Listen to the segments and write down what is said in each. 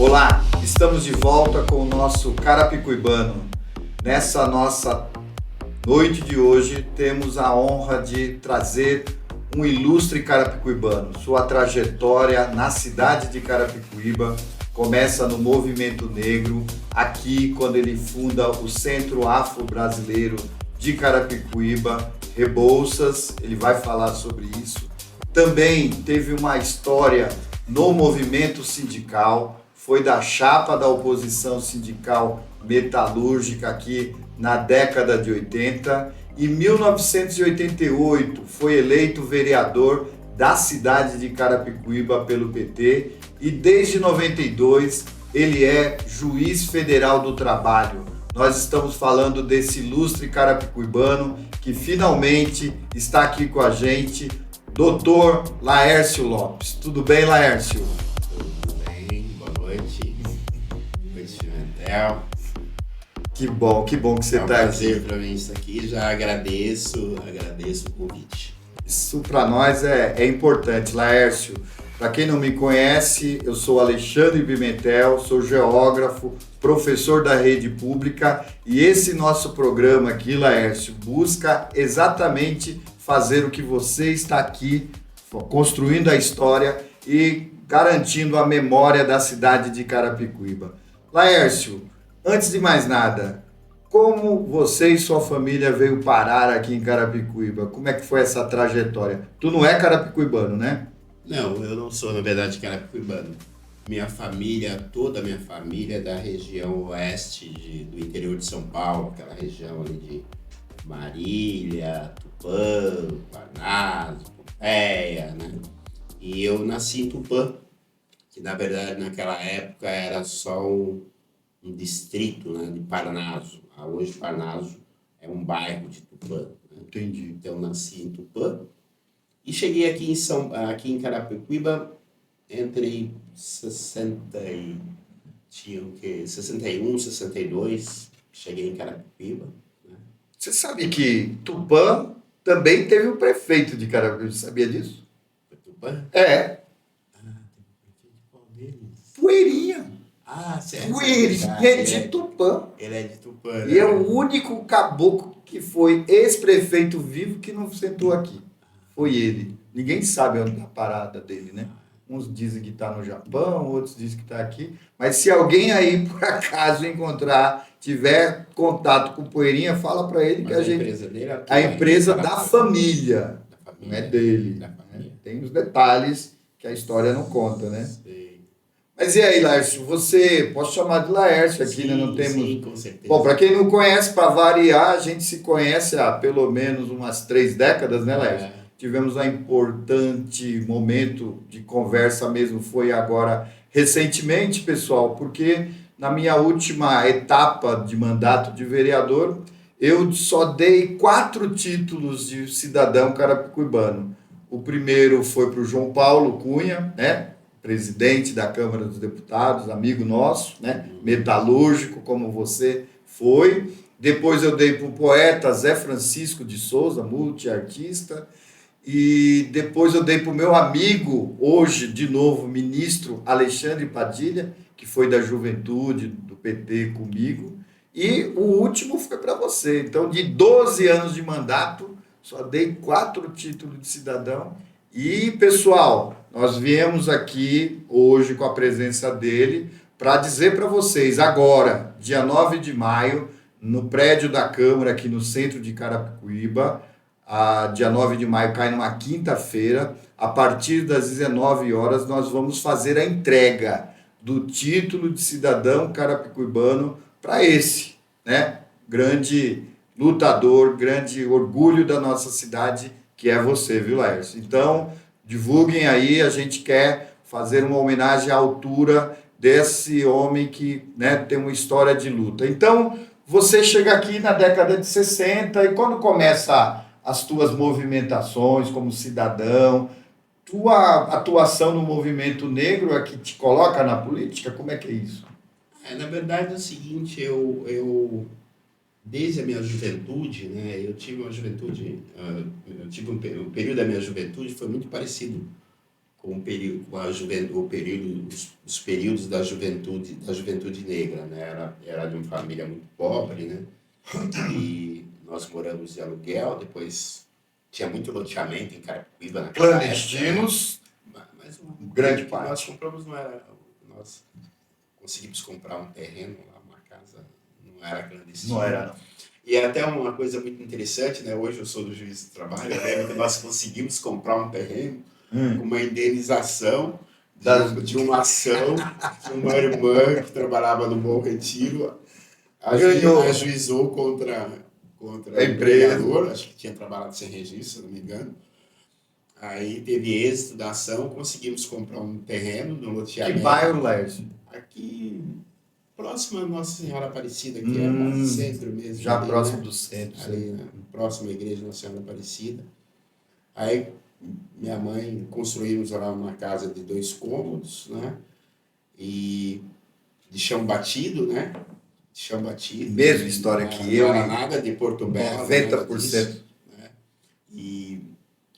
Olá, estamos de volta com o nosso Carapicuibano. Nessa nossa noite de hoje, temos a honra de trazer um ilustre carapicuibano. Sua trajetória na cidade de Carapicuíba começa no movimento negro, aqui quando ele funda o Centro Afro-Brasileiro de Carapicuíba, Rebouças, ele vai falar sobre isso. Também teve uma história no movimento sindical, foi da chapa da oposição sindical metalúrgica aqui na década de 80. Em 1988 foi eleito vereador da cidade de Carapicuíba pelo PT e desde 92 ele é juiz federal do trabalho. Nós estamos falando desse ilustre carapicuibano que finalmente está aqui com a gente, Dr. Laércio Lopes. Tudo bem, Laércio? Tudo bem, boa noite. Boa noite, Pimentel. Que bom que você está aqui. É um prazer para mim estar aqui, já agradeço o convite. Isso para nós é importante, Laércio. Para quem não me conhece, eu sou Alexandre Pimentel, sou geógrafo, professor da rede pública e esse nosso programa aqui, Laércio, busca exatamente fazer o que você está aqui, construindo a história e garantindo a memória da cidade de Carapicuíba. Laércio, antes de mais nada, como você e sua família veio parar aqui em Carapicuíba? Como é que foi essa trajetória? Tu não é carapicuibano, né? Não, eu não sou, na verdade, carapicuibano. Minha família, toda a minha família é da região oeste do interior de São Paulo, aquela região ali de Marília, Tupã, Parnaso, Pompeia, né? E eu nasci em Tupã, que na verdade naquela época era só um distrito, né, de Parnaso. Hoje Parnaso é um bairro de Tupã, né? Entendi. Então eu nasci em Tupã e cheguei aqui em Carapicuíba entre 61, 62, cheguei em Carapicuíba. Né? Você sabe que Tupã também teve um prefeito de Carapicuíba, sabia disso? Foi Tupã? É, Teve um prefeito de qual deles? Poeirinha. Certo. Poeirinha de Tupã. Ele é de Tupã, E né? é o único caboclo que foi ex-prefeito vivo que não sentou aqui. Foi ele. Ninguém sabe onde está a parada dele, né? Uns dizem que está no Japão, outros dizem que está aqui. Mas se alguém aí, por acaso, tiver contato com Poeirinha, fala para ele que Mas a gente... empresa dele é A empresa da família, da família, não é dele. da família. Tem os detalhes que a história não conta, né? Sei. Mas e aí, Laércio, posso chamar de Laércio aqui, né? Não temos... Sim, com certeza. Bom, para quem não conhece, para variar, a gente se conhece há pelo menos umas 3 décadas, né, Laércio? Tivemos um importante momento de conversa mesmo, foi agora recentemente, pessoal, porque na minha última etapa de mandato de vereador, eu só dei 4 títulos de cidadão carapicuibano. O primeiro foi para o João Paulo Cunha, né? Presidente da Câmara dos Deputados, amigo nosso, né? Metalúrgico, como você foi. Depois eu dei para o poeta Zé Francisco de Souza, multiartista. E depois eu dei para o meu amigo, hoje, de novo, ministro Alexandre Padilha, que foi da Juventude, do PT comigo. E o último foi para você. Então, de 12 anos de mandato, só dei 4 títulos de cidadão. E, pessoal, nós viemos aqui hoje com a presença dele para dizer para vocês, agora, dia 9 de maio, no prédio da Câmara, aqui no centro de Carapicuíba, dia 9 de maio cai numa quinta-feira, a partir das 19 horas nós vamos fazer a entrega do título de cidadão carapicuibano para esse, né? Grande lutador, grande orgulho da nossa cidade, que é você, viu, Laércio? Então, divulguem aí, a gente quer fazer uma homenagem à altura desse homem que, né, tem uma história de luta. Então, você chega aqui na década de 60 e quando começa as tuas movimentações como cidadão, tua atuação no movimento negro é que te coloca na política? Como é que é isso? Na verdade é o seguinte, eu desde a minha juventude, né, eu tive uma juventude, o período da minha juventude foi muito parecido com o período, os períodos da juventude negra, né? Era de uma família muito pobre, né? E nós moramos de aluguel, depois tinha muito loteamento em Carapicuíba naquela Clandestinos, época, né? Mas grande que parte. nós compramos não era, nós conseguimos comprar um terreno lá, uma casa, não era clandestino. Não era, não. E é até uma coisa muito interessante, né? Hoje eu sou do juiz do trabalho, eu lembro que nós conseguimos comprar um terreno com uma indenização de uma ação de uma irmã que trabalhava no Bom Retiro, ajuizou contra a empresa, acho que tinha trabalhado sem registro, se não me engano. Aí teve êxito da ação, conseguimos comprar um terreno no loteamento. Que bairro, Lércio? Aqui, próximo a Nossa Senhora Aparecida, que é no centro mesmo. Já ali, próximo né? do centro. Ali, né? Próximo à igreja Nossa Senhora Aparecida. Aí minha mãe construímos lá uma casa de 2 cômodos, né? E de chão batido, né? De chão batido. Mesma história que eu. Não era nada de Portobello. 90%. Né? E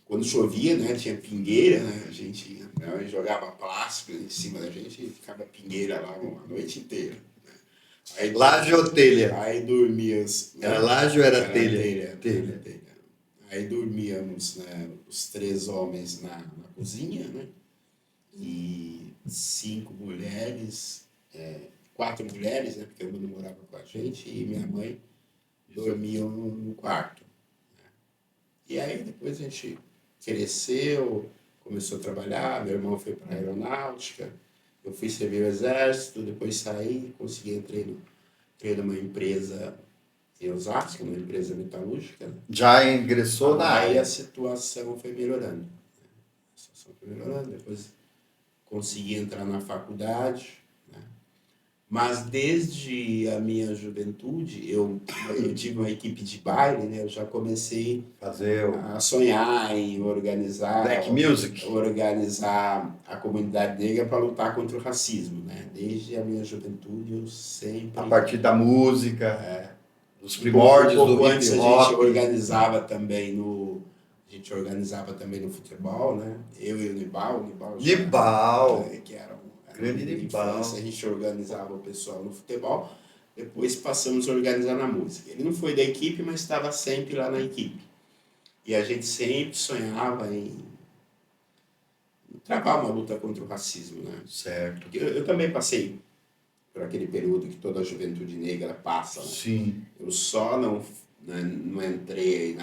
quando chovia, né? Tinha pingueira, né? A gente jogava plástico em cima da gente e ficava pingueira lá a noite inteira. Né? Aí, laje ou telha? Aí dormíamos. Né? Era laje ou era telha? Telha. Aí dormíamos, né, os 3 homens na cozinha, né? E 5 mulheres, 4 mulheres, né? Porque uma não morava com a gente, e minha mãe dormiam no quarto. Né? E aí depois a gente cresceu, começou a trabalhar, meu irmão foi para a aeronáutica, eu fui servir o exército, depois saí, entrei numa empresa em Osasco, uma empresa metalúrgica. Né? Já ingressou na área. Aí a situação foi melhorando. Depois consegui entrar na faculdade. Né? Mas desde a minha juventude, eu tive uma equipe de baile, né? Eu já comecei a sonhar em organizar Black Music. Organizar a comunidade negra para lutar contra o racismo. Né? Desde a minha juventude, eu sempre... A partir da música... Os primórdios do hip hop. A gente organizava também no futebol, né? Eu e o Nibal. Que era grande Nibal. A gente organizava o pessoal no futebol, depois passamos a organizar na música. Ele não foi da equipe, mas estava sempre lá na equipe. E a gente sempre sonhava em travar uma luta contra o racismo, né? Certo. Porque eu também passei por aquele período que toda a juventude negra passa. Né? Sim. Eu só não entrei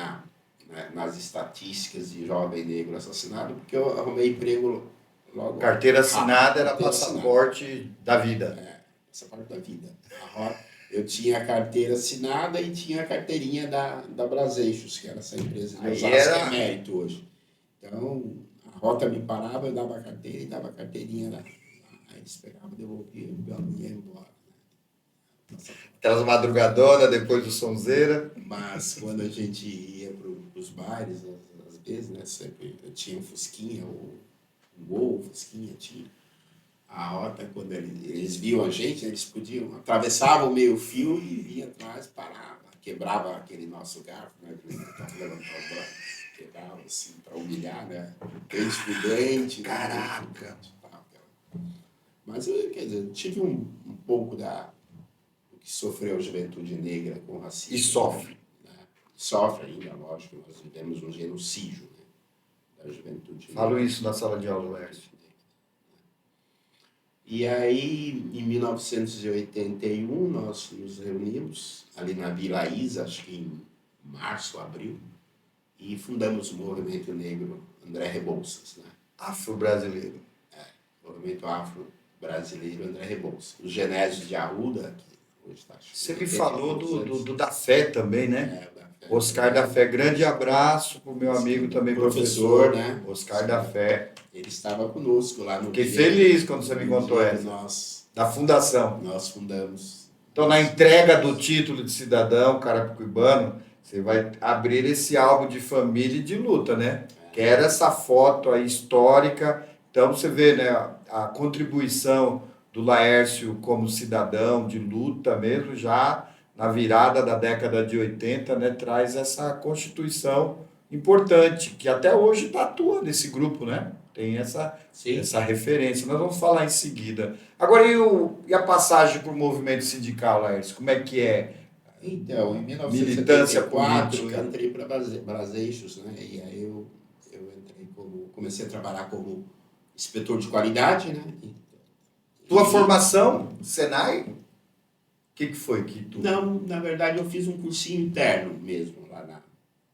nas estatísticas de jovem negro assassinado porque eu arrumei emprego logo. Carteira assinada era passaporte da vida. Passaporte da vida. Eu tinha a carteira assinada e tinha a carteirinha da Braseixos, que era essa empresa de Osasco, que é mérito hoje. Então, a rota me parava, eu dava a carteira e dava a carteirinha lá. Aí eles pegavam, devolviam e ia embora. Aquelas madrugadonas depois do sonzeira. Mas quando a gente ia para os bares, às vezes, né, sempre eu tinha um Fusquinha, um Gol, um Fusquinha, tinha. A rota, quando eles viam a gente, eles podiam, atravessavam o meio fio e vinha atrás, parava, quebrava aquele nosso garfo, né, quebrava assim, para humilhar, né, dente por dente. Caraca! Mas eu, quer dizer, tive um pouco do que sofreu a juventude negra com racismo. E sofre. Né? Sofre ainda, lógico, nós vivemos um genocídio, né, da juventude negra. Falo isso na sala de aula, Lércio. E aí, em 1981, nós nos reunimos ali na Vila Isa, acho que em março, abril, e fundamos o Movimento Negro André Rebouças. Né? Afro-brasileiro. Movimento Afro-Brasileiro André Rebouças. Os Genésios de Arruda, que hoje está... Você me falou do da Fé também, né? Da Fé. Oscar da Fé. Grande abraço para o meu amigo também, professor, né? Oscar da Fé. Ele estava conosco lá no... Fiquei feliz quando você me contou essa. Da fundação. Nós fundamos. Então, na entrega do título de cidadão carapicuibano, você vai abrir esse álbum de família e de luta, né? Que era essa foto aí histórica. Então, você vê, né, a contribuição do Laércio como cidadão de luta mesmo, já na virada da década de 80, né, traz essa constituição importante, que até hoje está atuando nesse grupo, né? Tem Sim. essa referência. Nós vamos falar em seguida. Agora, e a passagem para o movimento sindical, Laércio? Como é que é? Então, em Militância 1974, política. eu entrei para Braseixos, né? E aí eu entrei comecei a trabalhar como inspetor de qualidade, né? Tua formação, Senai? O que foi que tu... Não, na verdade eu fiz um cursinho interno mesmo,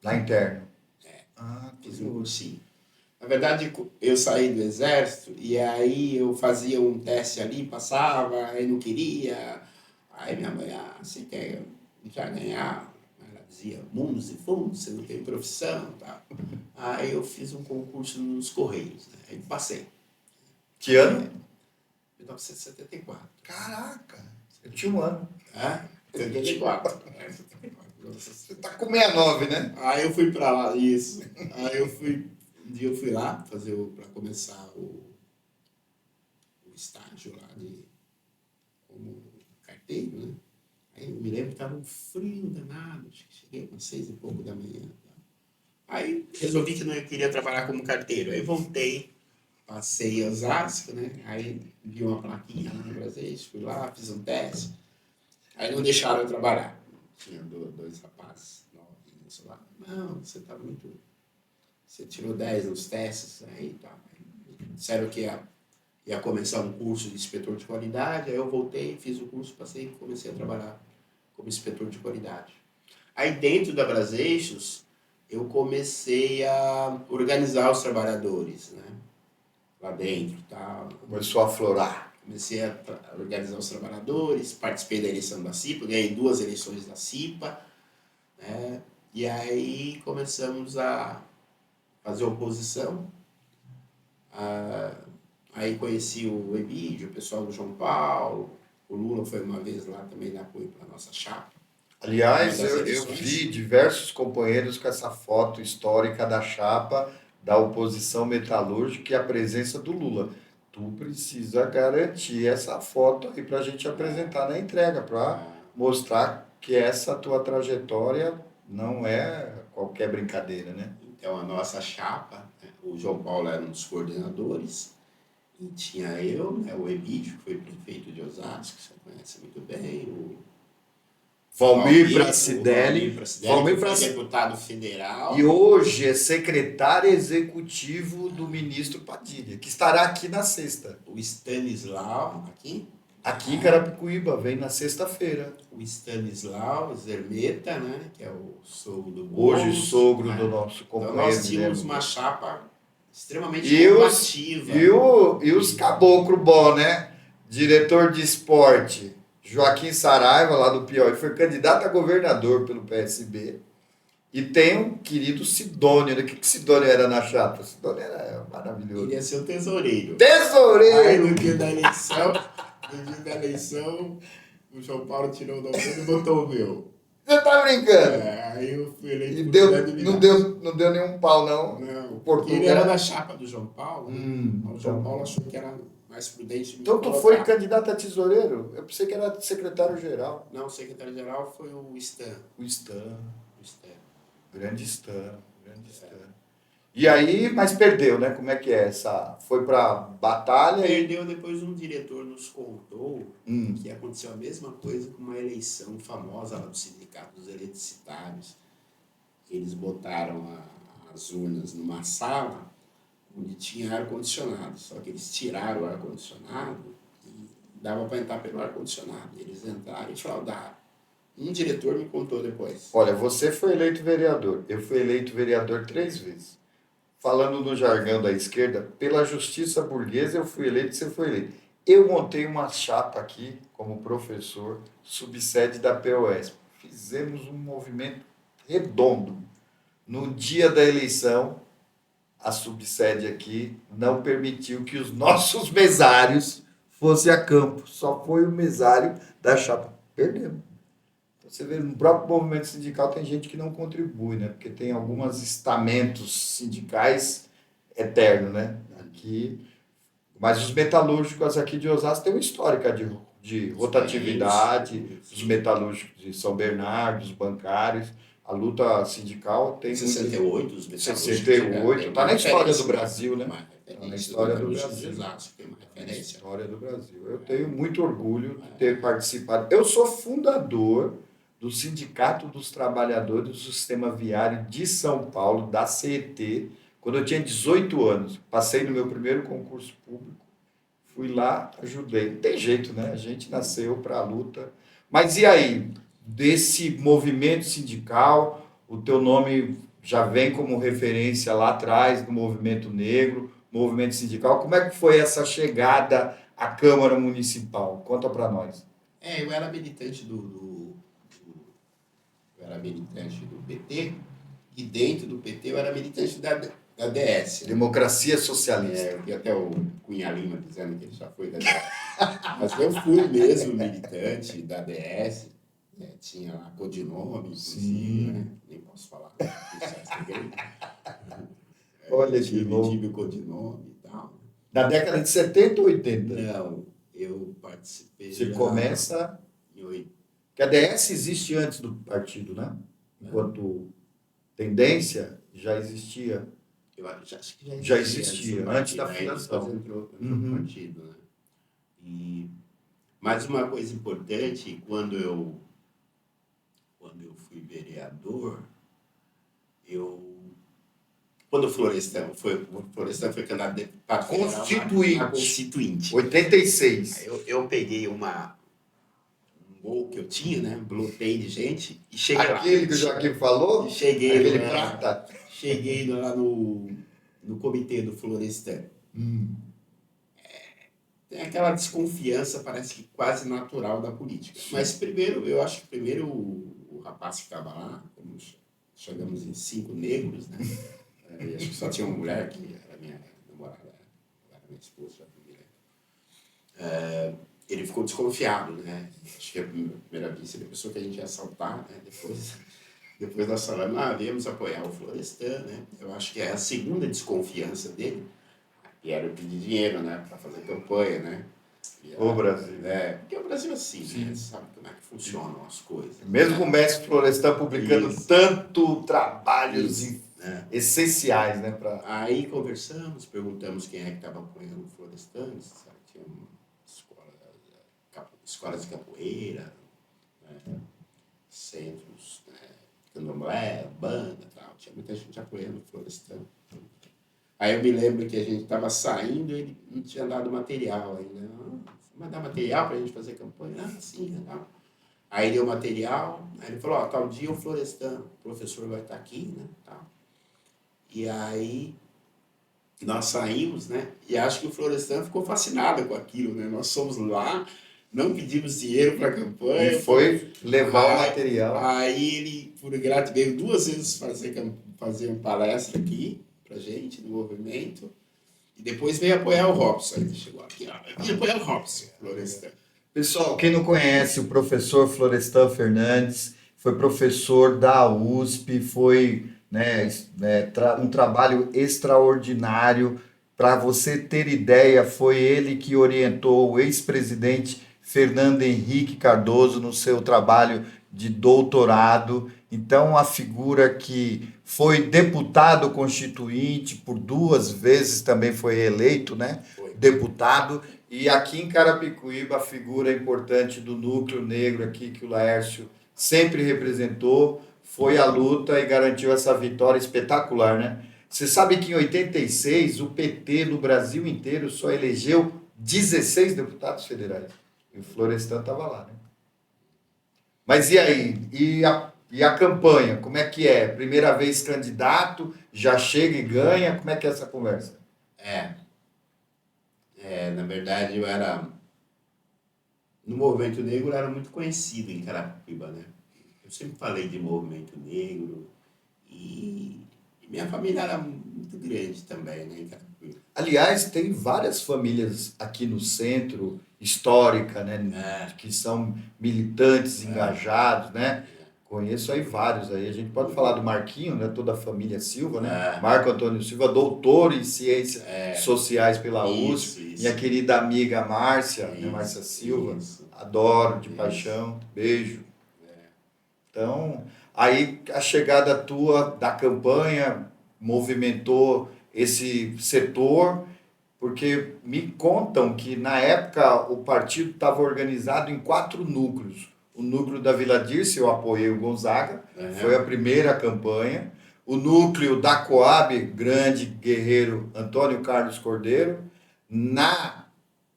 Lá interno. fiz um cursinho. Na verdade, eu saí do exército e aí eu fazia um teste ali, passava, aí não queria. Aí minha mãe, você quer já ganhar? Ela dizia, mundos e fundos, você não tem profissão, tá? Aí eu fiz um concurso nos Correios, né? Aí passei. Que ano? 1974. Caraca, eu tinha um ano. 74. Você tá com 69, né? Aí eu fui pra lá, isso. Aí um dia eu fui lá para começar o estágio lá como carteiro, né? Aí eu me lembro que tava um frio danado, cheguei umas 6 e pouco da manhã. Aí resolvi que não queria trabalhar como carteiro. Aí voltei, passei em Osasco, né? Aí vi uma plaquinha lá no Brasil, fui lá, fiz um teste. Aí não deixaram eu trabalhar. Tinha dois rapazes novinhos lá. Não, você tá muito... Você tirou 10 nos testes, aí tá. Disseram que ia começar um curso de inspetor de qualidade, aí eu voltei, fiz o curso, passei e comecei a trabalhar como inspetor de qualidade. Aí dentro da Braseixos, eu comecei a organizar os trabalhadores, né? Lá dentro, tal. Começou a aflorar. Comecei a organizar os trabalhadores, participei da eleição da CIPA, ganhei 2 eleições da CIPA, né? E aí começamos a fazer oposição. Aí conheci o Emílio, o pessoal do João Paulo, o Lula foi uma vez lá também dar apoio para a nossa chapa. Aliás, eu vi diversos companheiros com essa foto histórica da chapa da oposição metalúrgica e a presença do Lula. Tu precisa garantir essa foto aí para a gente apresentar na entrega, para mostrar que essa tua trajetória não é qualquer brincadeira, né? Então, a nossa chapa, né, o João Paulo era um dos coordenadores, e tinha eu, né, o Emílio, que foi prefeito de Osasco, que você conhece muito bem, o Valmir Pracidelli, que foi deputado federal. E hoje é secretário executivo do ministro Padilha, que estará aqui na sexta. O Stanislau, Aqui em Carapicuíba, vem na sexta-feira. O Stanislau Zermeta, né, que é o sogro do Boulos, hoje sogro, né, do nosso companheiro. Então nós tínhamos uma chapa extremamente combativa. E os caboclo bom, né? Diretor de esporte, Joaquim Saraiva, lá do Piauí, foi candidato a governador pelo PSB. E tem um querido Sidônio, né? O que Sidônio era na chapa? Sidônio era maravilhoso. Ele ia ser o tesoureiro. Tesoureiro! Aí no dia da eleição, o João Paulo tirou o nome dele e botou o meu. Você tá brincando? Aí eu fui eleito e não deu nenhum pau, não. Não, porque ele era da chapa do João Paulo. O João Paulo achou que era mais prudente. Então tu foi candidato a tesoureiro? Eu pensei que era secretário-geral. Não, o secretário-geral foi o Stan. O Stan. Grande Stan. E aí, mas perdeu, né? Como é que é essa? Foi pra batalha Perdeu, depois um diretor nos contou que aconteceu a mesma coisa com uma eleição famosa lá do Sindicato dos Eletricitários. Eles botaram as urnas numa sala onde tinha ar-condicionado, só que eles tiraram o ar-condicionado e dava para entrar pelo ar-condicionado. Eles entraram e fraudaram. Um diretor me contou depois. Olha, você foi eleito vereador. Eu fui eleito vereador 3 vezes. Falando no jargão da esquerda, pela justiça burguesa eu fui eleito, você foi eleito. Eu montei uma chapa aqui, como professor, subsede da POS. Fizemos um movimento redondo. No dia da eleição, a subsede aqui não permitiu que os nossos mesários fossem a campo. Só foi o mesário da chapa. Perdemos. Você vê, no próprio movimento sindical tem gente que não contribui, né? Porque tem alguns estamentos sindicais eternos, né? Aqui, mas os metalúrgicos aqui de Osasco têm uma histórica de rotatividade, os metalúrgicos de São Bernardo, os bancários. A luta sindical tem 68, os metalúrgicos. 68, está na história do Brasil, né? Está na história do Brasil. Tem uma referência. História do Brasil. Eu tenho muito orgulho de ter participado. Eu sou fundador do Sindicato dos Trabalhadores do Sistema Viário de São Paulo, da CET, quando eu tinha 18 anos. Passei no meu primeiro concurso público, fui lá, ajudei. Não tem jeito, né? A gente nasceu para a luta. Mas e aí? Desse movimento sindical, o teu nome já vem como referência lá atrás do movimento negro, movimento sindical. Como é que foi essa chegada à Câmara Municipal? Conta para nós. Eu era militante eu era militante do PT, e dentro do PT eu era militante da DS. Democracia Socialista. Eu vi até o Cunha Lima dizendo que ele já foi da DS. Mas eu fui mesmo militante da DS. Tinha lá codinome, inclusive, né? Nem posso falar. Olha que louco. Tive o codinome e tal. Na década de 70 ou 80? Não, eu participei. Você começa. Em 8. Que a DS existe antes do partido, né? Enquanto tendência já existia. Eu acho que já existia antes da fundação. Entrou no partido, né? Mas uma coisa importante, quando eu fui vereador, quando o Florestan foi candidato a deputado constituinte. 86. Eu peguei um gol que eu tinha, né? Blotei de gente e cheguei lá. Aquele que o Joaquim falou? Aquele prata? Cheguei lá no comitê do Florestan. Tem aquela desconfiança, parece que quase natural da política. Mas eu acho que primeiro o rapaz que estava lá, como chegamos em 5 negros, né? E acho que só tinha uma mulher, que era minha namorada, era minha esposa, ele ficou desconfiado, né? Acho que a primeira vez ele pensou que a gente ia assaltar, né? Depois nós falamos, viemos apoiar o Florestan, né? Eu acho que é a segunda desconfiança dele, que era pedir dinheiro, né? Para fazer campanha, né? O Brasil. Porque o Brasil é assim, né? Sabe como é que funcionam as coisas. Mesmo com o mestre Florestan publicando tanto trabalhos essenciais, né? Aí conversamos, perguntamos quem é que estava apoiando o Florestan, sabe? Tinha uma escolas de capoeira, né? Centros, né? Candomblé, banda e tal. Tinha muita gente apoiando o Florestan. Aí eu me lembro que a gente estava saindo e ele não tinha dado material ainda. Vai dar material para a gente fazer campanha? Sim, legal. Aí deu material, aí ele falou, tal dia o Florestan, o professor vai estar aqui, né? Tal. E aí nós saímos, né? E acho que o Florestan ficou fascinado com aquilo, né? Nós fomos lá, não pedimos dinheiro para a campanha. E foi levar o material. Aí ele, por grato, veio 2 vezes fazer uma palestra aqui pra gente, no movimento, e depois veio apoiar o Robson. Aí ele chegou aqui, veio apoiar o Robson, Florestan. Pessoal, quem não conhece o professor Florestan Fernandes, foi professor da USP, foi um trabalho extraordinário. Para você ter ideia, foi ele que orientou o ex-presidente Fernando Henrique Cardoso no seu trabalho de doutorado. Então, a figura que foi deputado constituinte, por 2 vezes também foi eleito, né? Deputado. E aqui em Carapicuíba, a figura importante do núcleo negro aqui, que o Laércio sempre representou, foi a luta e garantiu essa vitória espetacular, né? Você sabe que em 86 o PT no Brasil inteiro só elegeu 16 deputados federais. E o Florestan estava lá, né? Mas e aí? E a campanha? Como é que é? Primeira vez candidato, já chega e ganha? Como é que é essa conversa? Na verdade, eu era... No movimento negro, eu era muito conhecido em Carapicuíba, né? Eu sempre falei de movimento negro e minha família era muito grande também, né, em Carapicuíba. Aliás, tem várias famílias aqui no centro, histórica, né, que são militantes, engajados, né? Conheço aí vários aí. A gente pode falar do Marquinho, né? Toda a família Silva, né? Marco Antônio Silva, doutor em ciências sociais pela USP. Minha querida amiga Márcia, né? Márcia Silva. Adoro de paixão. Beijo. Então, Aí a chegada tua da campanha movimentou esse setor, porque me contam que na época o partido estava organizado em 4 núcleos. O núcleo da Vila Dirce, eu apoiei o Gonzaga, foi a primeira campanha. O núcleo da Coab, grande guerreiro Antônio Carlos Cordeiro. Na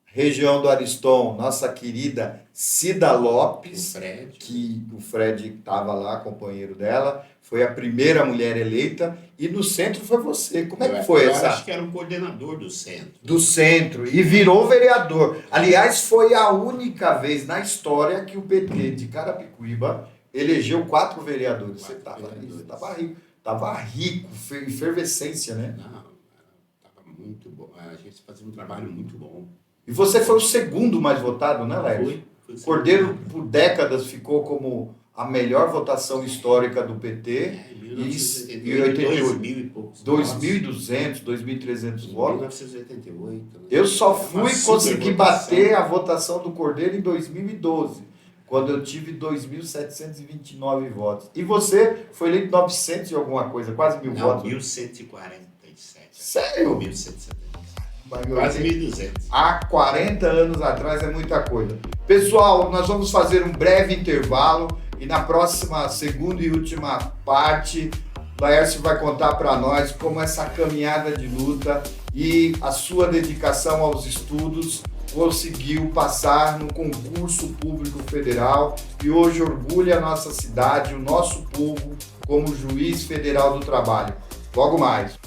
região do Ariston, nossa querida Cida Lopes, que o Fred estava lá, companheiro dela, foi a primeira mulher eleita, e no centro foi você. Como é que foi essa? Eu acho que era o coordenador do centro. Do centro, e virou vereador. Aliás, foi a única vez na história que o PT de Carapicuíba elegeu 4 vereadores. Você estava rico, efervescência, né? Não, estava muito bom. A gente fazia um trabalho muito bom. E você foi o segundo mais votado, né, Léo? Foi Cordeiro, por décadas, ficou como a melhor votação histórica do PT. Em 1988, 2000 e poucos. 2.200, 2.300 votos. 1988. Né? Eu só fui conseguir bater a votação do Cordeiro em 2012, quando eu tive 2.729 votos. E você foi eleito 900 e alguma coisa, quase 1.000 votos. 1.147. Sério? 1.177. Quase 1.200. Há 40 anos atrás é muita coisa. Pessoal, nós vamos fazer um breve intervalo e na próxima segunda e última parte, Laércio vai contar para nós como essa caminhada de luta e a sua dedicação aos estudos conseguiu passar no concurso público federal e hoje orgulha a nossa cidade, o nosso povo, como juiz federal do trabalho. Logo mais.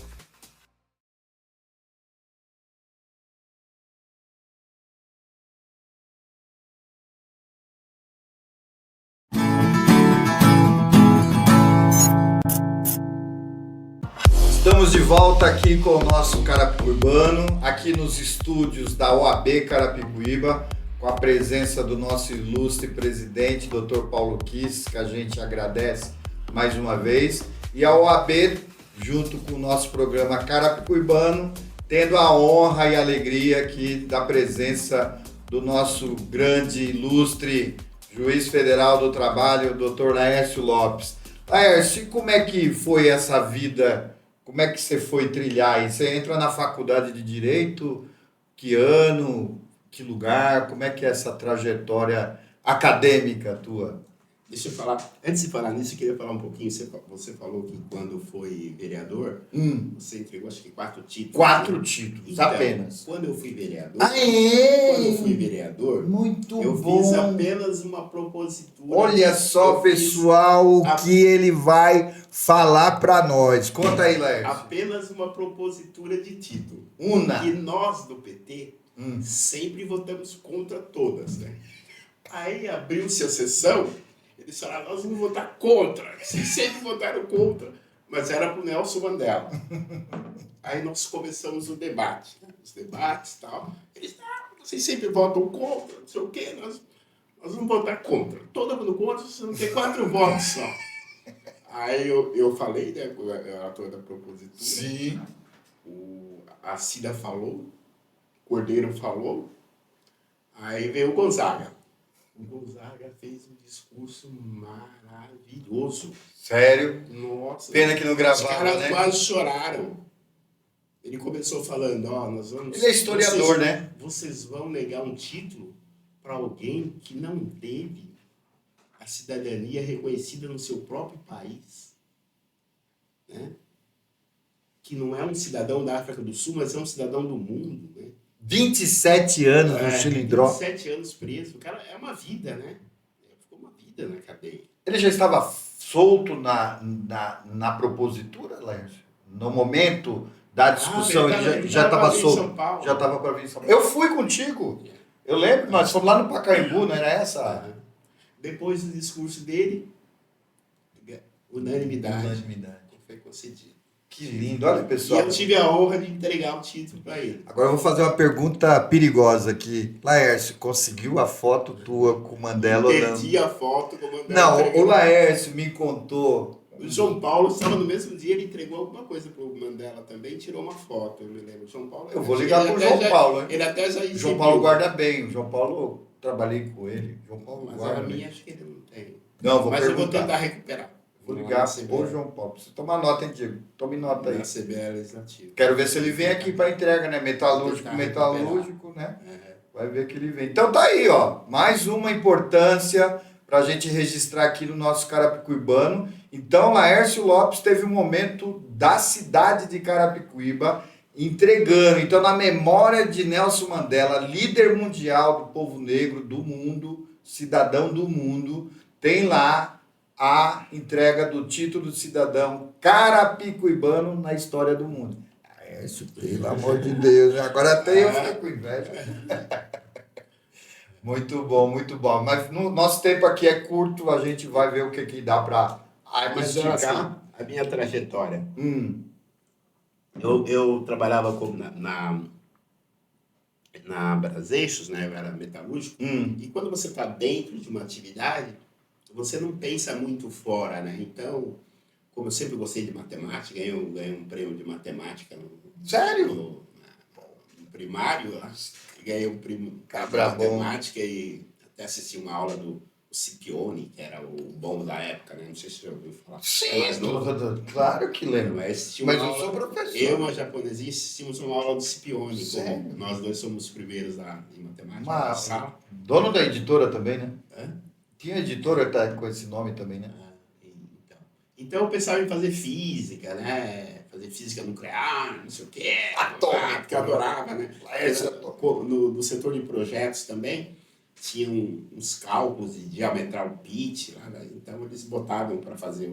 Estamos de volta aqui com o nosso Carapicuibano, aqui nos estúdios da OAB Carapicuíba, com a presença do nosso ilustre presidente, Dr. Paulo Kiss, que a gente agradece mais uma vez, e a OAB, junto com o nosso programa Carapicuibano, tendo a honra e alegria aqui da presença do nosso grande, ilustre juiz federal do trabalho, Dr. Laércio Lopes. Laércio, como é que foi essa vida? Como é que você foi trilhar aí? Você entra na faculdade de Direito? Que ano? Que lugar? Como é que é essa trajetória acadêmica tua? Deixa eu falar. Antes de falar nisso, eu queria falar um pouquinho. Você falou que quando foi vereador, você entregou acho que 4 títulos. 4 títulos, então, apenas. Quando eu fui vereador, muito eu bom. Fiz apenas uma propositura. Olha só, pessoal, o que ele vai falar para nós. Conta aí, Laércio. Apenas uma propositura de título. Una. E nós do PT sempre votamos contra todas, né? Aí abriu-se a sessão. Eles falaram, nós vamos votar contra. Vocês sempre votaram contra. Mas era para o Nelson Mandela. Aí nós começamos o debate. Né? Os debates e tal. Eles, vocês sempre votam contra, não sei o quê. Nós vamos votar contra. Todo mundo contra, você não tem 4 votos só. Aí eu falei, né, com a relator da propositura. Sim. A Cida falou. O Cordeiro falou. Aí veio o Gonzaga. O Gonzaga fez um discurso maravilhoso. Sério? Nossa. Pena que não gravava, os caras né? quase choraram. Ele começou falando, nós vamos... Ele é historiador, né? Vocês vão negar um título para alguém que não teve a cidadania reconhecida no seu próprio país, né? Que não é um cidadão da África do Sul, mas é um cidadão do mundo, né? 27 anos no Chilindró. 27 anos preso. O cara é uma vida, né? Ficou uma vida na cadeia. Ele já estava solto na propositura, Laércio? No momento da discussão, ele já estava solto. Já estava para vir em São Paulo. Eu fui contigo. Eu lembro, nós fomos lá no Pacaembu, não era essa? Depois do discurso dele, unanimidade. Foi concedido. Que lindo, olha, pessoal. E eu tive a honra de entregar o título para ele. Agora eu vou fazer uma pergunta perigosa aqui. Laércio, conseguiu a foto tua com o Mandela ou não? Perdi a foto com o Mandela. Não, o Laércio me contou. O João Paulo estava no mesmo dia, ele entregou alguma coisa para o Mandela também, tirou uma foto, eu me lembro. O João Paulo. Eu vou ligar pro João Paulo, hein? Ele até já exibiu. O João Paulo guarda bem. O João Paulo, trabalhei com ele. O João Paulo mas guarda a minha bem. acho que ele não tem. Não, vou mas perguntar. eu vou tentar recuperar. Vou Lá ligar na CBL. pro João Paulo. Você toma nota, hein, Diego? Tome nota aí. Na CBL Legislativo. Quero ver se ele vem aqui para entrega, né? Metalúrgico, Tentar metalúrgico, né? É. Vai ver que ele vem. Então tá aí, ó. Mais uma importância para a gente registrar aqui no nosso Carapicuibano. Então, Laércio Lopes teve um momento da cidade de Carapicuíba entregando. Então, na memória de Nelson Mandela, líder mundial do povo negro do mundo, cidadão do mundo, tem lá a entrega do título de cidadão carapicuibano na história do mundo. Laércio, pelo amor de Deus, agora até eu fico com inveja. Muito bom, muito bom. Mas no nosso tempo aqui é curto, a gente vai ver o que dá para Mas esticar. assim, a minha trajetória. Hum, Eu trabalhava na Braseixos, né? Eu era metalúrgico. E quando você está dentro de uma atividade, você não pensa muito fora, né? Então, como eu sempre gostei de matemática, ganhei um prêmio de matemática sério? no primário, ganhei um prêmio de Cabra bom. matemática e até assisti uma aula do Scipione, que era o bom da época, né? Não sei se você já ouviu falar. Sim, É mais novo. claro que lembro. Mas Mas eu sou professor. Eu e uma japonesinha assistimos uma aula do Scipione. Sério? Como nós dois somos os primeiros lá em matemática. Uma- na sala. Dono da editora também, né? Hã? Tinha editora tá com esse nome também, né? Então eu pensava em fazer física, né? Fazer física nuclear, não sei o quê. Atômica. Porque eu adorava, né? Essa- No setor de projetos também, tinha uns cálculos de diametral pitch lá, né? Então eles botavam para fazer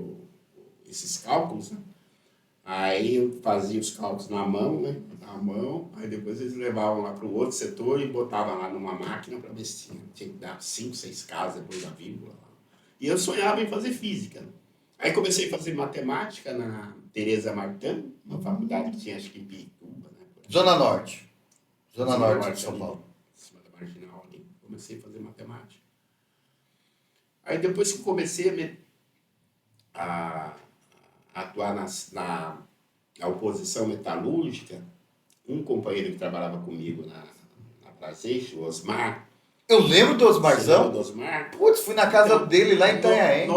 esses cálculos, né? Aí eu fazia os cálculos na mão, né? Na mão, aí depois eles levavam lá para o outro setor e botavam lá numa máquina para ver se tinha que dar 5, 6 casas depois da vírgula. E eu sonhava em fazer física, né? Aí comecei a fazer matemática na Teresa Martin, uma faculdade que tinha acho que em Pirituba, né? Zona Norte. Zona Norte de São ali, Paulo. em cima da Marginal ali. Comecei a fazer matemática. Aí depois que comecei a atuar na oposição metalúrgica, um companheiro que trabalhava comigo na Braseixo, o Osmar. Eu lembro do Você lembra Osmarzão. do Osmar? Putz, fui na casa Então, dele lá em Itanhaém.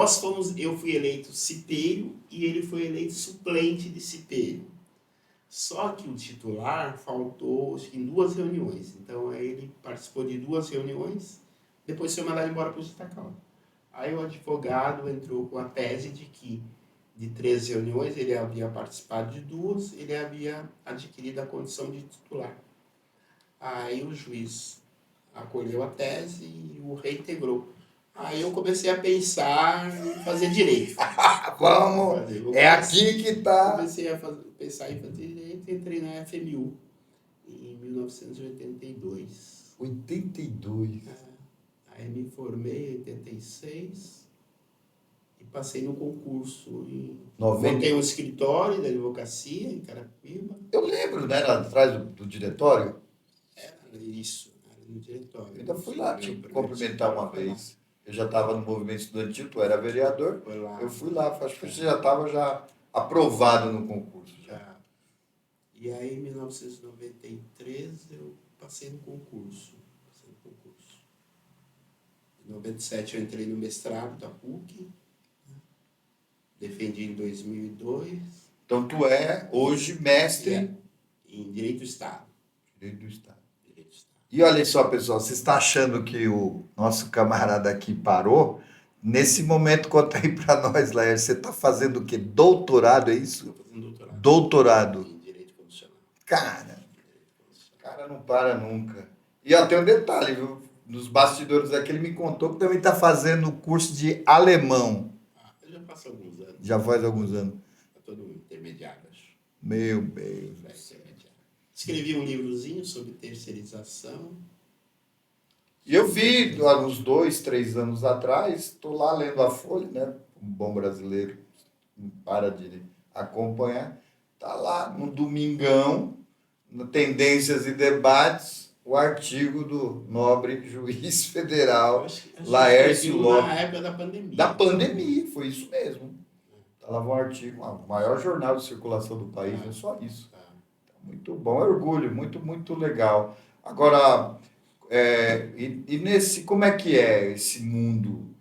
Eu fui eleito cipeiro e ele foi eleito suplente de cipeiro. Só que o titular faltou acho que em 2 reuniões. Então aí ele participou de 2 reuniões, depois foi mandado embora para o Justacal. Aí o advogado entrou com a tese de que de 3 reuniões ele havia participado de 2, ele havia adquirido a condição de titular. Aí o juiz acolheu a tese e o reintegrou. Aí eu comecei a pensar em fazer direito. Vamos. É aqui que tá. Comecei a pensar em fazer direito e entrei na FMU em 1982. 82. Aí me formei em 86 e passei no concurso. 90. Montei um escritório da advocacia em Carapicuíba. Eu lembro, né? Lá atrás do diretório. Era isso, era no diretório. Eu ainda fui lá Meu te primeiro cumprimentar uma escritório foi lá. vez. Eu já estava no movimento estudantil, tu era vereador. Foi lá. Eu fui lá, acho que você já estava já aprovado no concurso. Já. E aí, em 1993, eu passei no concurso. Em 97, eu entrei no mestrado da PUC. Né? Defendi em 2002. Então tu é hoje mestre Em Direito do Estado. Direito do Estado. Direito do Estado. E olha só, pessoal, você está achando que o nosso camarada aqui parou? Nesse momento, conta aí para nós, Laércio, você está fazendo o quê? Doutorado, é isso? Estou fazendo doutorado. Doutorado. Em Direito Constitucional. Cara, o cara não para nunca. E ó, tem um detalhe, viu? Nos bastidores aqui ele me contou que também está fazendo curso de alemão. Eu já passo alguns anos. Já faz alguns anos. Estou no intermediário, acho. Meu Deus. Escrevi um livrozinho sobre terceirização. E eu vi, há uns 2, 3 anos atrás, estou lá lendo a Folha, né? Um bom brasileiro não para de acompanhar. Está lá no Domingão, no Tendências e Debates, o artigo do nobre juiz federal Acho Laércio que Lopes. na época da pandemia. Da pandemia, foi isso mesmo. Está lá um artigo, o maior jornal de circulação do país, é só isso. Muito bom, é orgulho, muito, muito legal. Agora, como é que é esse mundo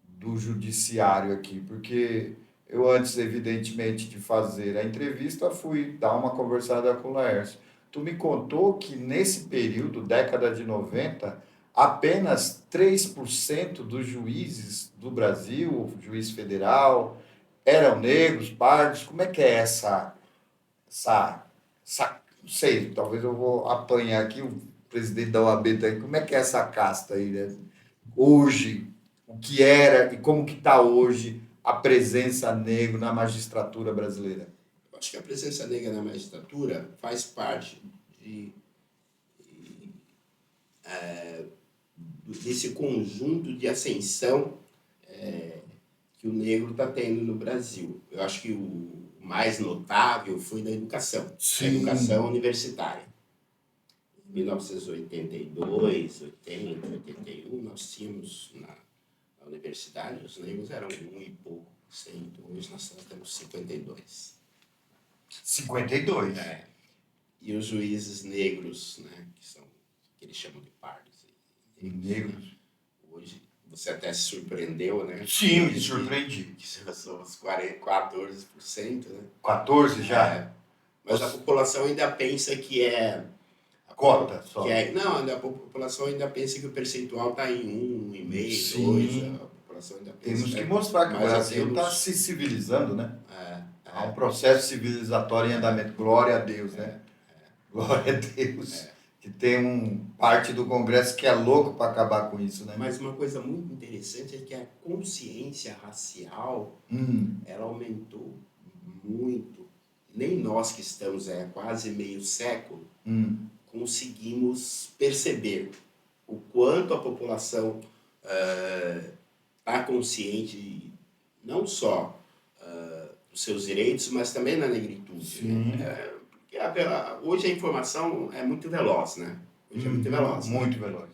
do judiciário aqui? Porque Eu antes, evidentemente, de fazer a entrevista, fui dar uma conversada com o Laércio. Tu me contou que nesse período, década de 90, apenas 3% dos juízes do Brasil, juiz federal, eram negros, pardos. Como é que é não sei, talvez eu vou apanhar aqui o presidente da OAB tá aí. Como é que é essa casta aí, né? Hoje, o que era e como que está hoje a presença negra na magistratura brasileira? Eu acho que a presença negra na magistratura faz parte desse conjunto de ascensão que o negro está tendo no Brasil. Eu acho que o mais notável foi na educação, Sim. a educação universitária. Em 1982, 80, 81, nós tínhamos na universidade, os negros eram 1 e pouco por cento, hoje nós temos 52. 52? É. E os juízes negros, né, que eles chamam de pardos. Negros. Hoje, você até se surpreendeu, né? Sim, me surpreendi. Que somos 14%, né? 14 já? É. Mas a população ainda pensa que é... Cota só. Não, a população ainda pensa que o percentual está em 1,5, 2. A população ainda pensa. Temos que mostrar que o Brasil está se civilizando, né? Há um processo civilizatório em andamento. Glória a Deus, né? Glória a Deus. Que tem parte do Congresso que é louco para acabar com isso, né? Mas uma coisa muito interessante é que a consciência racial ela aumentou muito. Nem nós que estamos há quase meio século conseguimos perceber o quanto a população está consciente não só dos seus direitos, mas também na negritude. Né? Hoje a informação é muito veloz, né? Hoje é muito veloz. Muito veloz.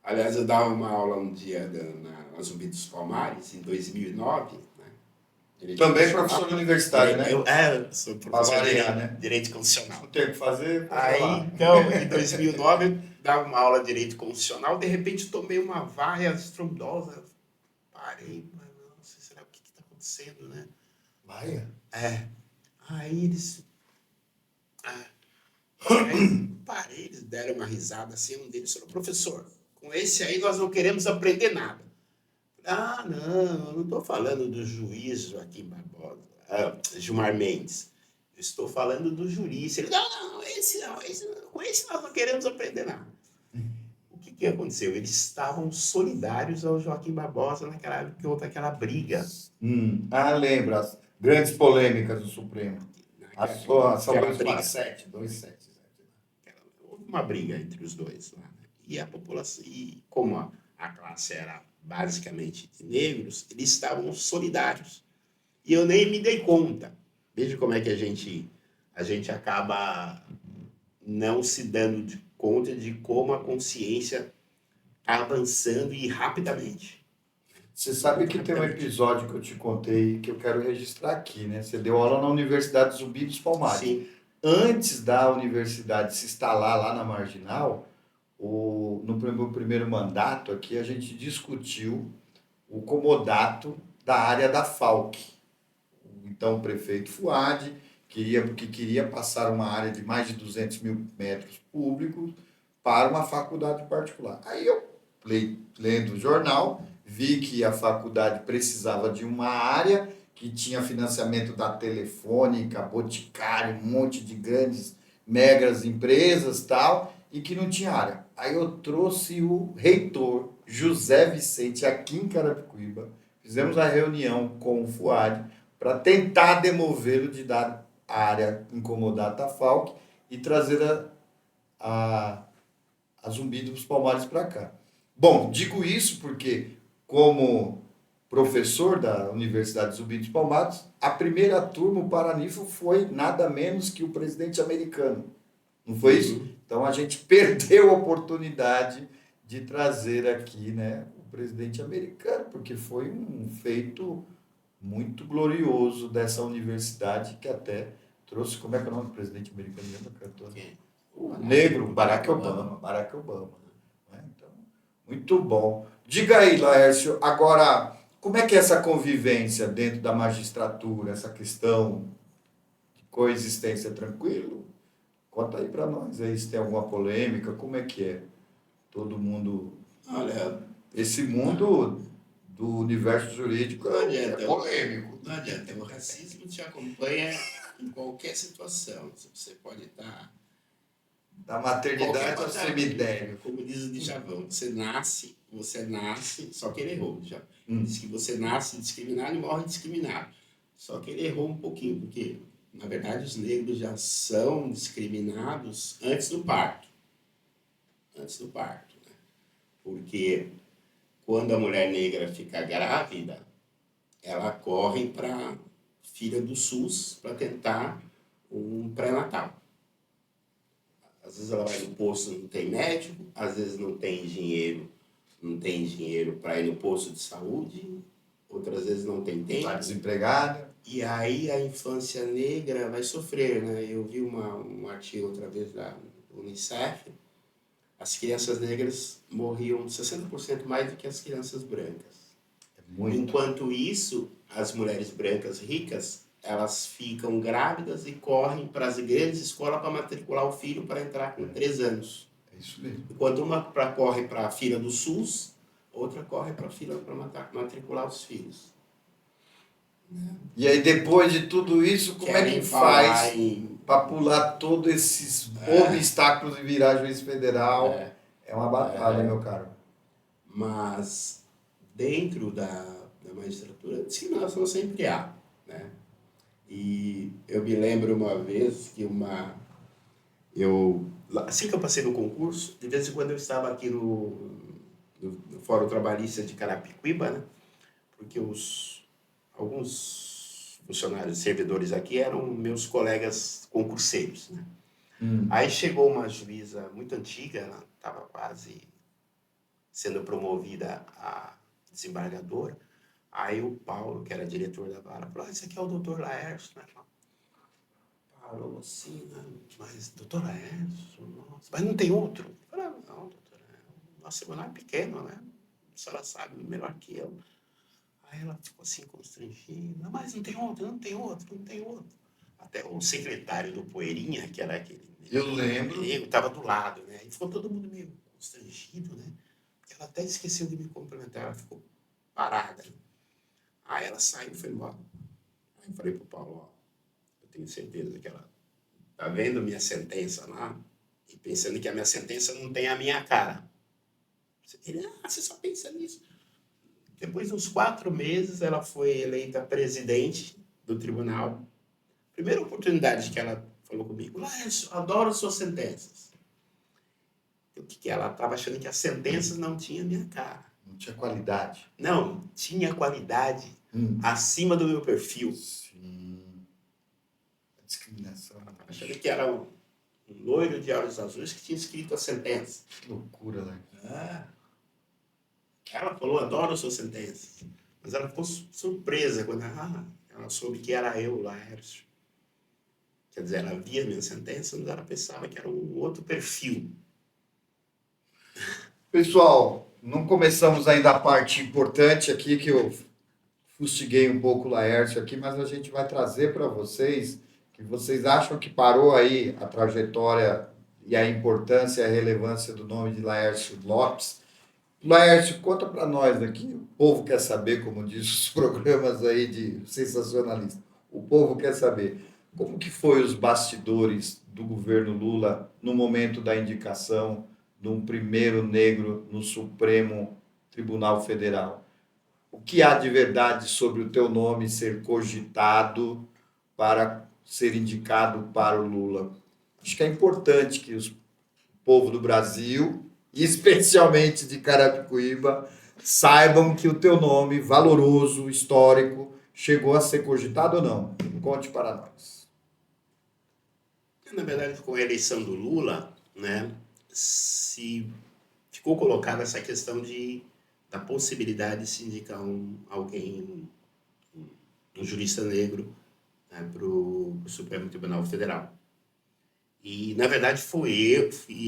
Aliás, eu dava uma aula um dia na Zumbi dos Palmares, em 2009. Né? Também professor universitário, né? Eu sou professor de Direito Constitucional. Não tem o que fazer. Aí, então, em 2009, eu dava uma aula de Direito Constitucional, de repente tomei uma vaia estrondosa. Parei, mas nossa, será o que está acontecendo, né? Vaia? Aí eles... Parei, eles deram uma risada assim, um deles falou, professor, com esse aí nós não queremos aprender nada. Não, eu não estou falando do juiz Joaquim Barbosa, Gilmar Mendes. Eu estou falando do jurista. Ele, com esse nós não queremos aprender nada. O que aconteceu? Eles estavam solidários ao Joaquim Barbosa naquela época que houve aquela briga. Lembra, as grandes polêmicas do Supremo. São 247. Houve uma briga entre os dois. Né? E a população, e como a classe era basicamente de negros, eles estavam solidários. E eu nem me dei conta. Veja como é que a gente acaba não se dando conta de como a consciência está avançando e rapidamente. Você sabe que tem um episódio que eu te contei que eu quero registrar aqui, né? Você deu aula na Universidade Zumbi dos Palmares. Sim. Antes da universidade se instalar lá na Marginal, no meu primeiro mandato aqui, a gente discutiu o comodato da área da FAUC. Então, o prefeito Fuad queria passar uma área de mais de 200 mil metros públicos para uma faculdade particular. Aí eu, lendo o jornal, vi que a faculdade precisava de uma área que tinha financiamento da Telefônica, Boticário, um monte de grandes, megas empresas e tal, e que não tinha área. Aí eu trouxe o reitor, José Vicente, aqui em Carapicuíba, fizemos a reunião com o Fuad para tentar demovê-lo de dar a área incomodata à FAUC e trazer a Zumbi dos Palmares para cá. Bom, digo isso porque, como professor da Universidade Zumbi dos Palmares, a primeira turma, o Paranifo, foi nada menos que o presidente americano. Não foi isso? Então, a gente perdeu a oportunidade de trazer aqui, né, o presidente americano, porque foi um feito muito glorioso dessa universidade, que até trouxe, como é que é o nome do presidente americano? O negro, Barack Obama. Né? Então, muito bom. Diga aí, Laércio, agora, Como é que é essa convivência dentro da magistratura, essa questão de coexistência tranquilo? Conta aí para nós aí se tem alguma polêmica, como é que é? Todo mundo... Olha, Esse mundo do universo jurídico não é adianta, polêmico. não adianta. O racismo te acompanha em qualquer situação. Você pode estar... Da maternidade ao cemitério. Como diz o Djavão, você nasce, só que ele errou. Já. Hum. Diz que você nasce discriminado e morre discriminado. Só que ele errou um pouquinho, porque, na verdade, os negros já são discriminados antes do parto. Antes do parto, né? Porque quando a mulher negra fica grávida, ela corre para filha do SUS para tentar um pré-natal. Às vezes ela vai no posto, não tem médico, às vezes não tem dinheiro para ir no posto de saúde, outras vezes não tem tempo. Está desempregada. E aí a infância negra vai sofrer, né? Eu vi um artigo outra vez da Unicef, as crianças negras morriam 60% mais do que as crianças brancas. Muito. Enquanto isso, as mulheres brancas ricas, elas ficam grávidas e correm para as grandes escolas para matricular o filho para entrar com 3 anos. É isso mesmo. Enquanto uma corre para a fila do SUS, outra corre para a fila para matricular os filhos. E aí, depois de tudo isso, como é que faz para pular todos esses obstáculos e virar juiz federal? É uma batalha, meu caro. Mas, dentro da magistratura, discriminação sempre há, né? E eu me lembro uma vez que assim que eu passei no concurso, de vez em quando eu estava aqui no Fórum Trabalhista de Carapicuíba, né? Porque alguns funcionários, servidores aqui eram meus colegas concurseiros, né? Aí chegou uma juíza muito antiga, ela estava quase sendo promovida a desembargadora. Aí o Paulo, que era diretor da vara, falou: esse aqui é o doutor Laércio, né? Falou assim, né? Mas doutor Laércio, nossa, mas não tem outro? Eu falei: não, doutora, nosso seminário é pequeno, né? A senhora sabe melhor que eu. Aí ela ficou assim constrangida: mas não tem outro, não tem outro, não tem outro. Até o secretário do Poeirinha, que era aquele... Eu lembro. Estava do lado, né? E ficou todo mundo meio constrangido, né? Ela até esqueceu de me cumprimentar, ela ficou parada. Aí ela saiu e foi embora. Aí eu falei pro Paulo: ó, eu tenho certeza que ela tá vendo minha sentença lá e pensando que a minha sentença não tem a minha cara. Ele: você só pensa nisso. Depois de uns 4 meses, ela foi eleita presidente do tribunal. Primeira oportunidade que ela falou comigo: Laércio, adoro suas sentenças. O que ela estava achando que as sentenças não tinham a minha cara. Não tinha qualidade. Não, tinha qualidade acima do meu perfil. Sim. A discriminação. Achando que era um loiro de olhos azuis que tinha escrito a sentença. Que loucura, né? Ela falou: adoro suas sentenças. Mas ela ficou surpresa quando ela soube que era eu, Laércio. Quer dizer, ela via minha sentença, mas ela pensava que era um outro perfil. Pessoal, não começamos ainda a parte importante aqui, que eu fustiguei um pouco o Laércio aqui, mas a gente vai trazer para vocês, que vocês acham que parou aí a trajetória e a importância e a relevância do nome de Laércio Lopes. Laércio, conta para nós aqui, o povo quer saber, como diz os programas aí de sensacionalista, o povo quer saber como que foi os bastidores do governo Lula no momento da indicação de um primeiro negro no Supremo Tribunal Federal. O que há de verdade sobre o teu nome ser cogitado para ser indicado para o Lula? Acho que é importante que o povo do Brasil, e especialmente de Carapicuíba, saibam que o teu nome valoroso, histórico, chegou a ser cogitado ou não. Conte para nós. Na verdade, com a eleição do Lula, né, se ficou colocada essa questão da possibilidade de se indicar alguém, um jurista negro, né, para o Supremo Tribunal Federal. E, na verdade, fui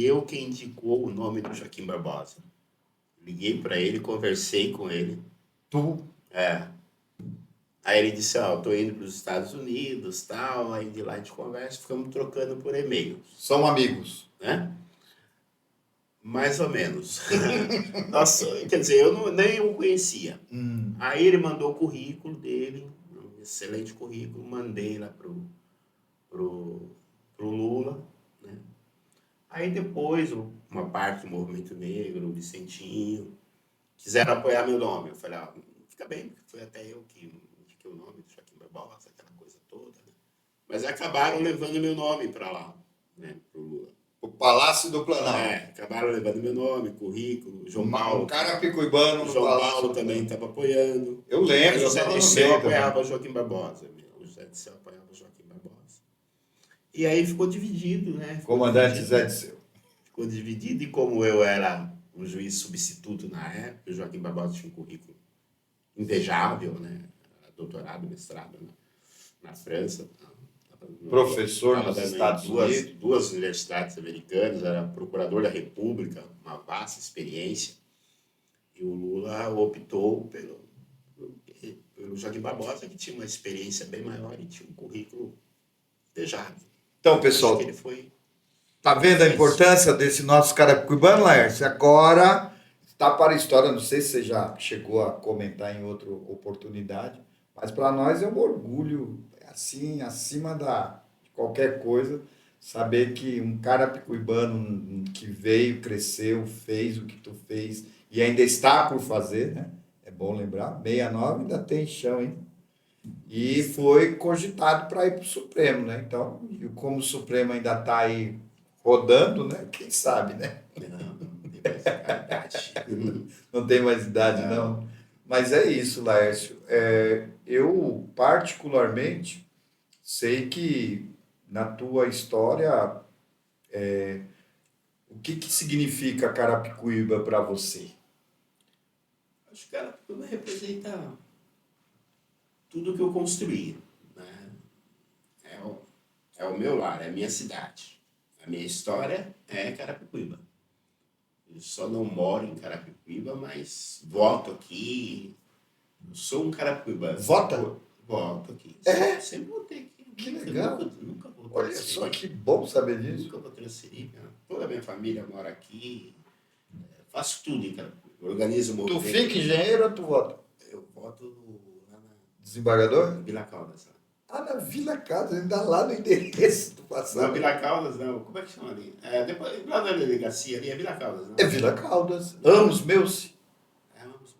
eu quem indicou o nome do Joaquim Barbosa. Liguei para ele, conversei com ele. Tu? É. Aí ele disse, ó, eu tô indo para os Estados Unidos, tal, aí de lá a gente conversa, ficamos trocando por e-mail, São amigos. né? Mais ou menos. Nossa, quer dizer, nem o conhecia. Aí ele mandou o currículo dele, um excelente currículo, mandei lá pro Lula, né? Aí depois, uma parte do movimento negro, o Vicentinho, quiseram apoiar meu nome. Eu falei, fica bem, porque foi até eu que indiquei o nome do Joaquim Barbosa, aquela coisa toda, né? Mas acabaram levando meu nome para lá, né, pro Lula. O Palácio do Planalto. Acabaram levando meu nome, currículo, João Paulo. Um carapicuibano no João Palácio Paulo do também Planalto. estava apoiando. Eu lembro, Mas eu o Zé estava no Dirceu meio apoiava também. Joaquim Barbosa. O Zé Dirceu apoiava Joaquim Barbosa. E aí ficou dividido, né? Comandante Zé Dirceu. Ficou dividido, e como eu era um juiz substituto na época, o Joaquim Barbosa tinha um currículo invejável, né? Doutorado, mestrado na França. Professor nos Estados Unidos. Duas universidades americanas, era procurador da República, uma vasta experiência. E o Lula optou pelo Joaquim Barbosa, que tinha uma experiência bem maior e tinha um currículo invejável. Então, pessoal, acho que ele foi... Tá vendo a importância desse nosso carapicuibano, Laércio? Agora está para a história, não sei se você já chegou a comentar em outra oportunidade, mas para nós é um orgulho, assim, acima de qualquer coisa, saber que um carapicuibano que veio, cresceu, fez o que tu fez e ainda está por fazer, né? É bom lembrar, 69 ainda tem chão, hein? E foi cogitado para ir para o Supremo, né? Então, como o Supremo ainda está aí rodando, né? Quem sabe, né? Não tem mais idade. Não tem mais idade, não. Mas é isso, Laércio. Eu, particularmente, sei que na tua história, o que significa Carapicuíba para você? Acho que Carapicuíba representa tudo que eu construí, né? É o meu lar, é a minha cidade. A minha história é Carapicuíba. Eu só não moro em Carapicuíba, mas voto aqui. Eu sou um carapicuibano. Vota? Voto aqui. Sempre votei aqui. Que legal. Nunca vou Olha transferir. só que bom saber disso. Nunca vou transferir. Cara. Toda a minha família mora aqui. Faço tudo em Carapicuíba. Organizo o Tu movimento. fica engenheiro ou tu vota? Eu voto lá na Desembargador? Vila Caldas. Lá. Na Vila Caldas, ainda lá no endereço do Não, passado. Vila Caldas não. Como é que chama ali? Depois, lá na delegacia ali é Vila Caldas, não? É Vila Caldas. Amos meus.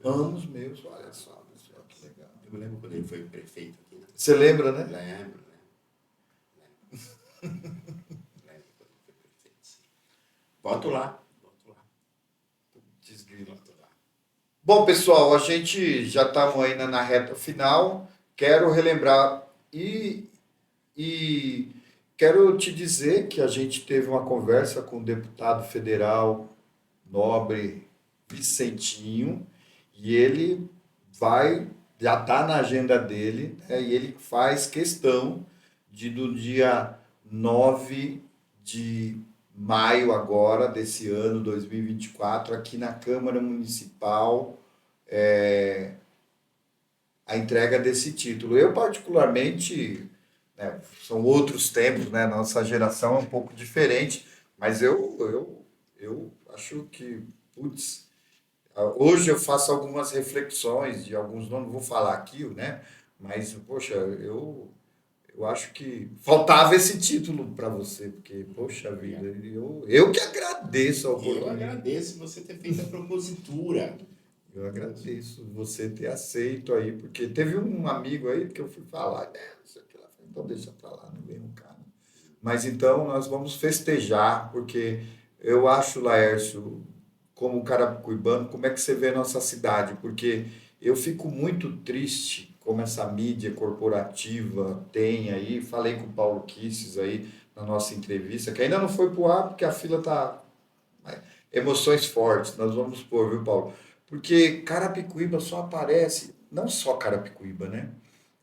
Vamos Anos meus, olha só, que legal. Eu me lembro quando ele foi prefeito aqui, né? Você lembra, né? Lembro quando ele foi prefeito, sim. Voto lá. Desgrila. Bom, pessoal, a gente já estamos aí na reta final. Quero relembrar e quero te dizer que a gente teve uma conversa com o deputado federal nobre Vicentinho, e ele já está na agenda dele, né, e ele faz questão de, no dia 9 de maio agora, desse ano 2024, aqui na Câmara Municipal, a entrega desse título. Eu, particularmente, né, são outros tempos, né, nossa geração é um pouco diferente, mas eu acho que, putz, hoje eu faço algumas reflexões de alguns, não vou falar aqui, né? Mas, poxa, eu acho que faltava esse título para você, porque, poxa vida, eu que agradeço a Eu oportunidade. agradeço você ter feito a propositura. Eu agradeço você ter aceito aí, porque teve um amigo aí que eu fui falar, né? Não sei o que lá, então deixa para lá, não vem no cara. Mas então nós vamos festejar, porque eu acho, Laércio, como carapicuibano, como é que você vê a nossa cidade? Porque eu fico muito triste como essa mídia corporativa tem aí. Falei com o Paulo Kisses aí na nossa entrevista, que ainda não foi pro ar, porque a fila tá... Emoções fortes, nós vamos pôr, viu, Paulo? Porque Carapicuíba só aparece, não só Carapicuíba, né?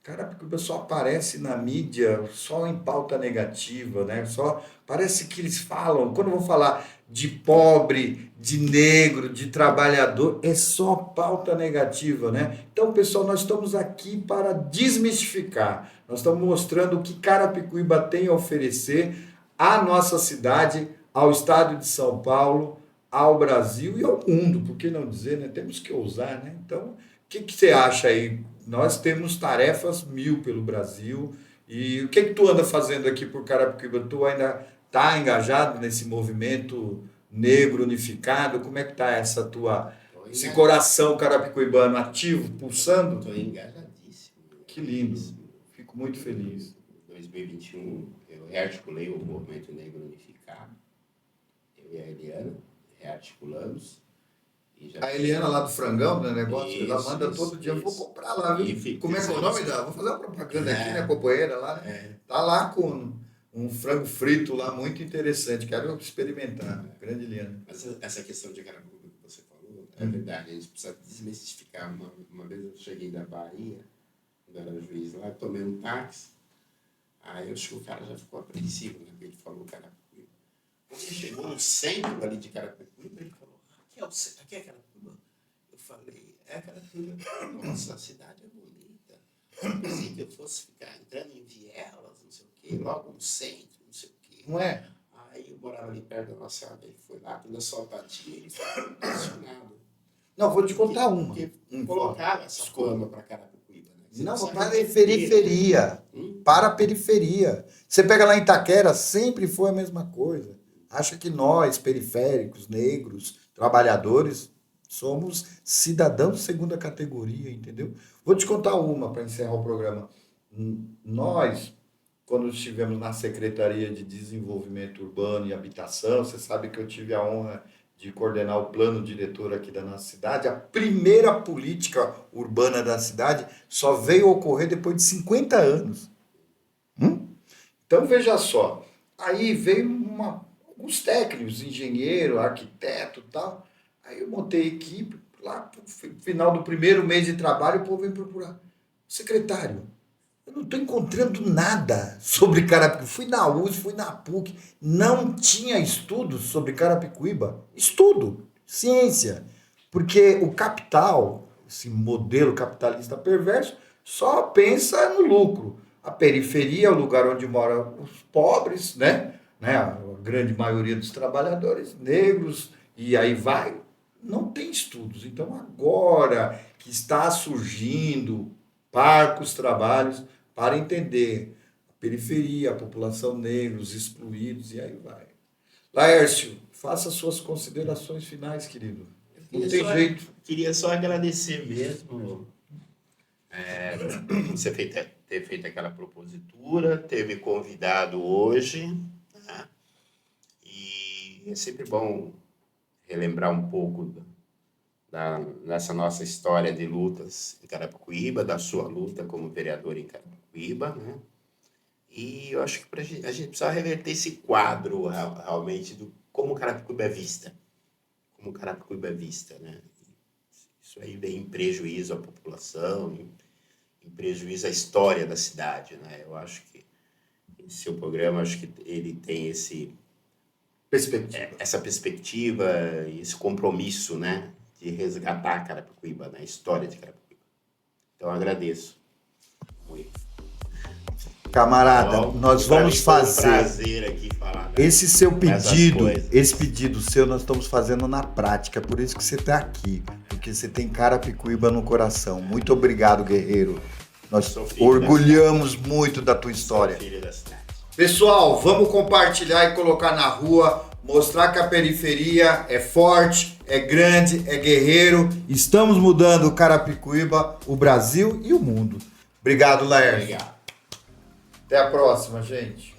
Carapicuíba só aparece na mídia, só em pauta negativa, né? Só parece que eles falam, quando eu vou falar de pobre, de negro, de trabalhador, é só pauta negativa, né? Então, pessoal, nós estamos aqui para desmistificar. Nós estamos mostrando o que Carapicuíba tem a oferecer à nossa cidade, ao estado de São Paulo, ao Brasil e ao mundo, por que não dizer, né? Temos que ousar, né? Então, o que você acha aí? Nós temos tarefas 1000 pelo Brasil, e o que tu anda fazendo aqui por Carapicuíba? Tu ainda está engajado nesse movimento negro unificado? Como é que está esse coração carapicuibano ativo, pulsando? Estou engajadíssimo. Que lindo, fico muito feliz. Em 2021, eu rearticulei o movimento negro unificado. Eu e a Eliana rearticulamos. A Eliana lá do Frangão, do negócio, isso, ela manda todo dia, eu vou comprar lá, viu? Como é que é o nome dela? Vou fazer uma propaganda aqui, né, companheira lá, né? Tá lá com um frango frito lá, muito interessante, quero experimentar, grande Eliana. Essa questão de Carapicuíba que você falou, é verdade, a gente precisa desmistificar. Uma vez eu cheguei da Bahia, quando era juiz lá, tomei um táxi, aí eu acho que o cara já ficou apreensivo, né, porque ele falou Carapicuíba. Quando ele chegou no centro ali de Carapicuíba, ele falou, aqui é Carapicuíba? Eu falei, é Carapicuíba. Nossa, a cidade é bonita. Eu pensei que eu fosse ficar entrando em vielas, não sei o quê, logo no centro, não sei o quê. Não é? Aí eu morava ali perto da nossa área, ele foi lá, quando eu só batia, ele ficou impressionado. Não, vou te contar uma. Porque colocaram essa fama para Carapicuíba, né? Não, para a periferia. Para a periferia. Você pega lá em Itaquera, sempre foi a mesma coisa. Acha que nós, periféricos, negros, trabalhadores, somos cidadãos de segunda categoria, entendeu? Vou te contar uma para encerrar o programa. Nós, quando estivemos na Secretaria de Desenvolvimento Urbano e Habitação, você sabe que eu tive a honra de coordenar o plano diretor aqui da nossa cidade. A primeira política urbana da cidade só veio ocorrer depois de 50 anos. Então, veja só, aí veio alguns técnicos, engenheiro, arquiteto e tal. Aí eu montei equipe, lá no final do primeiro mês de trabalho, o povo vem procurar. Secretário, eu não estou encontrando nada sobre Carapicuíba. Fui na USP, fui na PUC, não tinha estudos sobre Carapicuíba. Estudo, ciência. Porque o capital, esse modelo capitalista perverso, só pensa no lucro. A periferia é o lugar onde moram os pobres, né? A grande maioria dos trabalhadores negros, e aí vai, não tem estudos. Então, agora que está surgindo parcos trabalhos para entender a periferia, a população negra, os excluídos, e aí vai. Laércio, faça suas considerações finais, querido. Não tem jeito. Queria só agradecer mesmo você ter feito aquela propositura, ter me convidado hoje, né? E é sempre bom relembrar um pouco dessa nossa história de lutas em Carapicuíba, da sua luta como vereador em Carapicuíba, né? E eu acho que a gente precisa reverter esse quadro realmente do como Carapicuíba é vista. Como Carapicuíba é vista, né? Isso aí vem em prejuízo à população, em prejuízo à história da cidade, né? Eu acho que esse seu programa, acho que ele tem essa perspectiva, esse compromisso, né? De resgatar Carapicuíba, né? A história de Carapicuíba. Então, eu agradeço muito. Camarada, nós vamos fazer. É um prazer aqui falar. Esse seu pedido, esse pedido seu, nós estamos fazendo na prática. Por isso que você está aqui, porque você tem Carapicuíba no coração. Muito obrigado, guerreiro. Nós orgulhamos muito da tua história. Pessoal, vamos compartilhar e colocar na rua, mostrar que a periferia é forte, é grande, é guerreiro. Estamos mudando Carapicuíba, o Brasil e o mundo. Obrigado, Laércio. Obrigado. Até a próxima, gente.